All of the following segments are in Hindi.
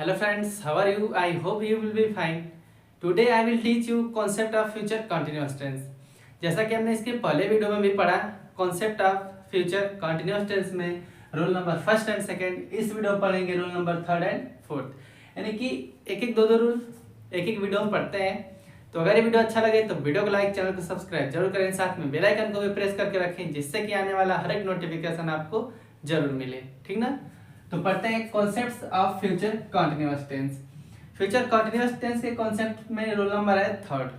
Hello friends, how are you? I hope you will be fine. Today I will teach you concept of future continuous tense. जैसा कि हमने इसके पहले वीडियो में भी पढ़ा concept of future continuous tense में roll number first and second, इस वीडियो में पढ़ेंगे roll number third and fourth. यानी कि एक एक दो रूल एक एक वीडियो में पढ़ते हैं। तो अगर ये वीडियो अच्छा लगे तो वीडियो को लाइक, चैनल को सब्सक्राइब जरूर करें, साथ में बेल आइकन को भी प्रेस करके रखें जिससे कि आने वाला हर एक नोटिफिकेशन आपको जरूर मिले। ठीक ना? तो पढ़ते हैं concepts of future continuous tense. Future continuous tense के कॉन्सेप्ट में रोल नंबर है थर्ड।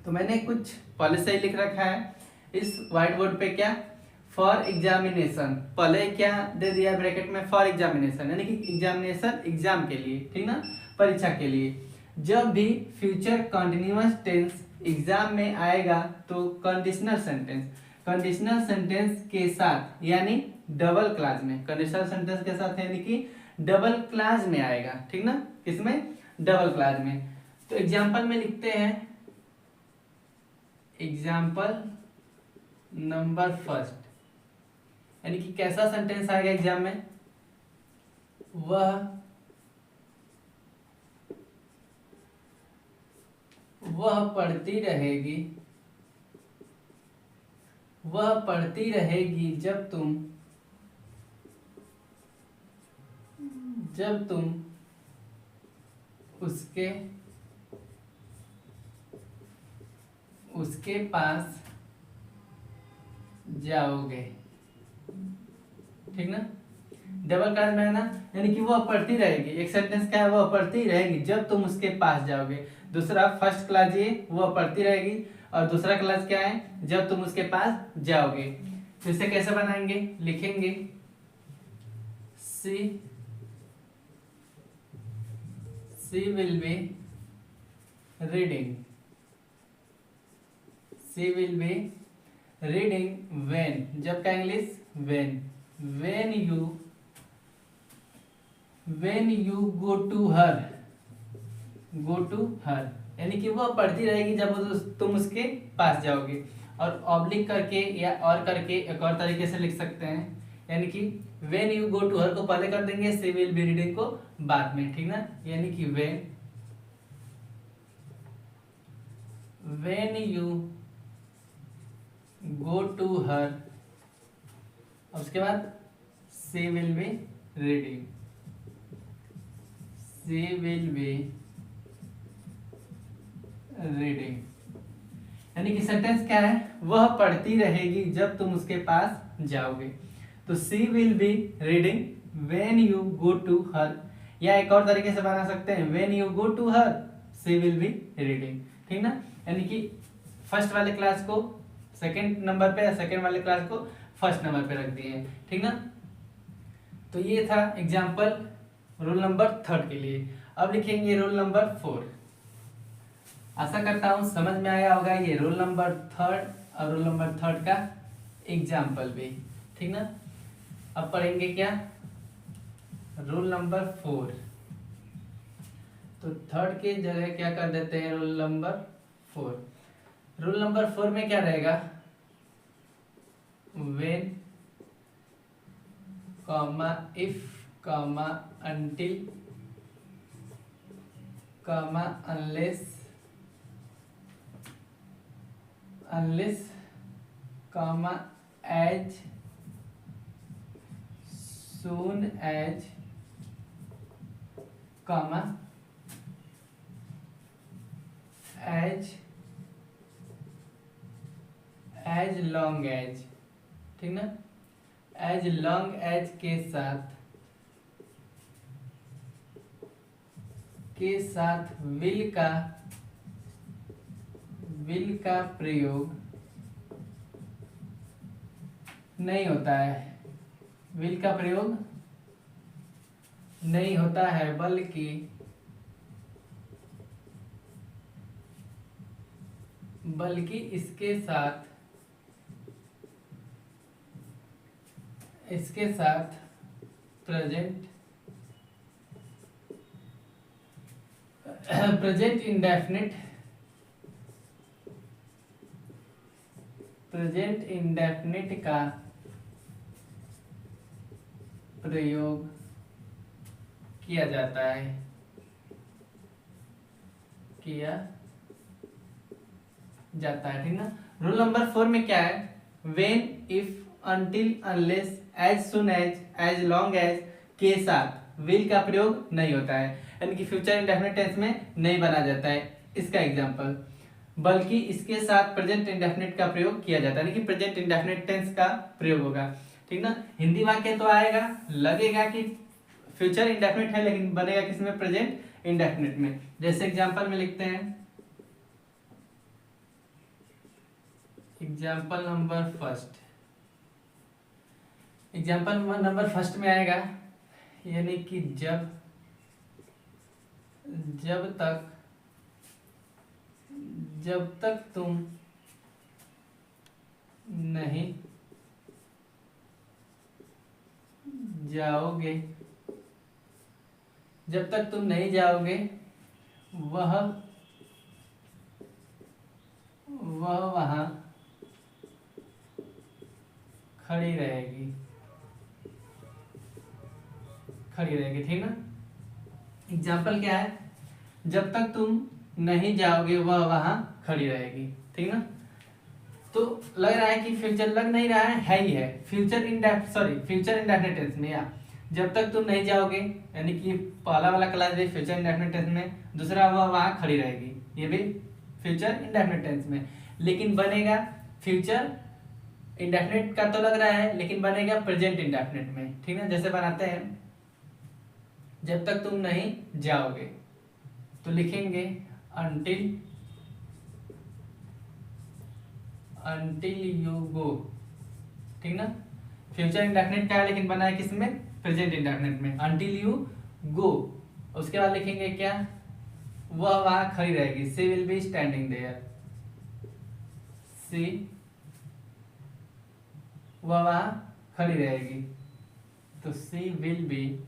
तो मैंने कुछ पहले से ही लिख रखा है इस व्हाइट बोर्ड पे, क्या फॉर एग्जामिनेशन, पहले क्या दे दिया ब्रैकेट में, फॉर एग्जामिनेशन, यानी कि एग्जामिनेशन एग्जाम के लिए, ठीक ना, परीक्षा के लिए। जब भी फ्यूचर कंटिन्यूअस टेंस एग्जाम में आएगा तो कंडीशनल सेंटेंस, कंडीशनल सेंटेंस के साथ यानी डबल क्लास में, कंडीशनल सेंटेंस के साथ यानी कि डबल क्लास में आएगा। ठीक ना? किसमें? डबल क्लास में। तो एग्जाम्पल में लिखते हैं एग्जाम्पल नंबर फर्स्ट, यानी कि कैसा सेंटेंस आएगा एग्जाम में, वह पढ़ती रहेगी, वह पढ़ती रहेगी जब तुम उसके पास जाओगे। ठीक ना? डबल क्लास में है ना, यानी कि वह पढ़ती रहेगी। एक सेंटेंस क्या है, वह पढ़ती रहेगी जब तुम उसके पास जाओगे। दूसरा फर्स्ट क्लास ये वह पढ़ती रहेगी, और दूसरा क्लास क्या है, जब तुम उसके पास जाओगे। तो इसे कैसे बनाएंगे, लिखेंगे she will be reading, she will be reading when, जब का English when you go to her, यानी कि वह पढ़ती रहेगी जब तुम उसके पास जाओगे। और ऑब्लिक करके या और करके एक और तरीके से लिख सकते हैं, यानी कि व्हेन यू गो टू हर को पहले कर देंगे, सी विल बी रीडिंग को बाद में। ठीक ना? यानी कि when you go to her, उसके बाद she will be reading, she will be reading, यानी कि सेंटेंस क्या है, वह पढ़ती रहेगी जब तुम उसके पास जाओगे। तो she will be reading when you go to her, या एक और तरीके से बना सकते हैं when you go to her she will be reading. ठीक ना? यानी कि फर्स्ट वाले क्लास को सेकंड नंबर पे, या सेकंड वाले क्लास को फर्स्ट नंबर पे रख दिए। ठीक ना? तो ये था एग्जाम्पल रोल नंबर थर्ड के लिए। अब लिखेंगे रोल नंबर फोर। आशा करता हूं समझ में आया होगा ये रोल नंबर थर्ड और रोल नंबर थर्ड का एग्जाम्पल भी। ठीक ना? अब पढ़ेंगे क्या, रोल नंबर फोर। तो थर्ड के जगह क्या कर देते हैं, roll number four. Roll number four में क्या रहेगा, when comma if comma until comma unless comma as soon as comma as long as. ठीक ना? एज लॉन्ग एज के साथ विल का प्रयोग नहीं होता है, विल का प्रयोग नहीं होता है, बल्कि इसके साथ प्रेजेंट इंडेफिनिट का प्रयोग किया जाता है, किया जाता है, ठीक ना। रूल नंबर 4 में क्या है, when, if, until, unless, as soon as long as के साथ विल का प्रयोग नहीं होता है, यानी कि फ्यूचर इंडेफिनिट टेंस में नहीं बना जाता है इसका एग्जांपल, बल्कि इसके साथ प्रेजेंट इंडेफिनिट का प्रयोग किया जाता है, यानी कि प्रेजेंट इंडेफिनिट टेंस का प्रयोग होगा, ठीक ना। हिंदी वाक्य तो आएगा, लगेगा कि फ्यूचर इंडेफिनिट है, लेकिन बनेगा किसमें, प्रेजेंट इंडेफिनिट में। जैसे एग्जांपल में लिखते हैं, एग्जाम्पल नंबर फर्स्ट में आएगा, यानी कि जब तक तुम नहीं जाओगे, वह वहां खड़ी रहेगी, ठीक ना। एग्जाम्पल क्या है, जब तक तुम नहीं जाओगे वह वहां खड़ी रहेगी, ठीक ना। तो लग रहा है कि फ्यूचर, लग नहीं रहा है ही है, फ्यूचर इंडेफिनिट टेंस में, या जब तक तुम नहीं जाओगे, यानी कि पहला वाला क्लास भी फ्यूचर इंडेफिनिट टेंस में, दूसरा वह वहां खड़ी रहेगी, ये भी फ्यूचर इंडेफिनिट टेंस में, लेकिन बनेगा फ्यूचर इंडेफिनिट का तो लग रहा है, लेकिन बनेगा प्रेजेंट इंडेफिनिट में, ठीक है। जैसे बनाते हैं, जब तक तुम नहीं जाओगे, तो लिखेंगे until you go, ठीक ना। फ्यूचर इंडेफिनिट का है, लेकिन बना है किसमें, प्रेजेंट इंडेफिनिट में, until you go। उसके बाद लिखेंगे क्या, वह वहां खड़ी रहेगी, she will be standing there, वह वहां खड़ी रहेगी, तो she will be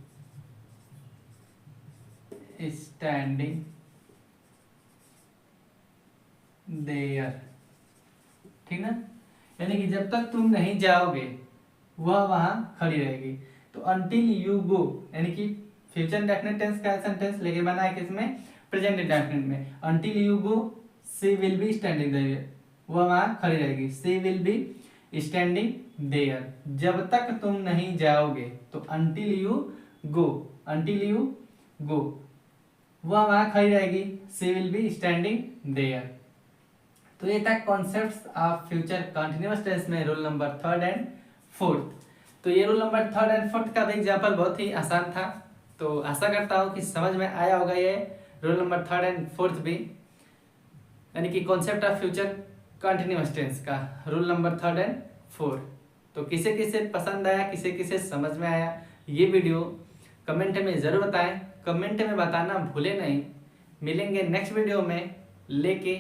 standing there, ठीक ना। यानी कि जब तक तुम नहीं जाओगे वह वहां खड़ी रहेगी, तो until you go, यानी कि फ्यूचर इंडेफिनिट टेंस का सेंटेंस लेके बना है किसमें, प्रेजेंट इंडेफिनिट में, until you go she will be standing there, वह वहां खड़ी रहेगी, she will be standing there। जब तक तुम नहीं जाओगे, तो until you go, वह वहां खड़ी रहेगी, she will be standing there। तो ये था concepts of future continuous tense में रूल नंबर 3 एंड 4। तो ये रूल नंबर 3 एंड 4 का भी एग्जांपल बहुत ही आसान था, तो आशा करता हूँ कि समझ में आया होगा ये रूल नंबर 3 एंड 4 भी, यानी कि concept of future continuous tense का रूल नंबर 3 एंड 4। तो किसे किसे पसंद आया, किसे किसे समझ में आया ये वीडियो, कमेंट में ज़रूर बताएं, कमेंट में बताना भूले नहीं। मिलेंगे नेक्स्ट वीडियो में लेके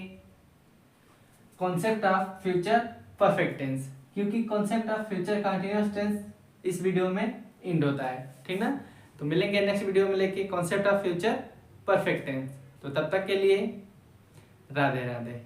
concept of future perfect tense, क्योंकि concept of future continuous tense इस वीडियो में एंड होता है, ठीक ना। तो मिलेंगे नेक्स्ट वीडियो में लेके concept of future perfect tense. तो तब तक के लिए राधे राधे।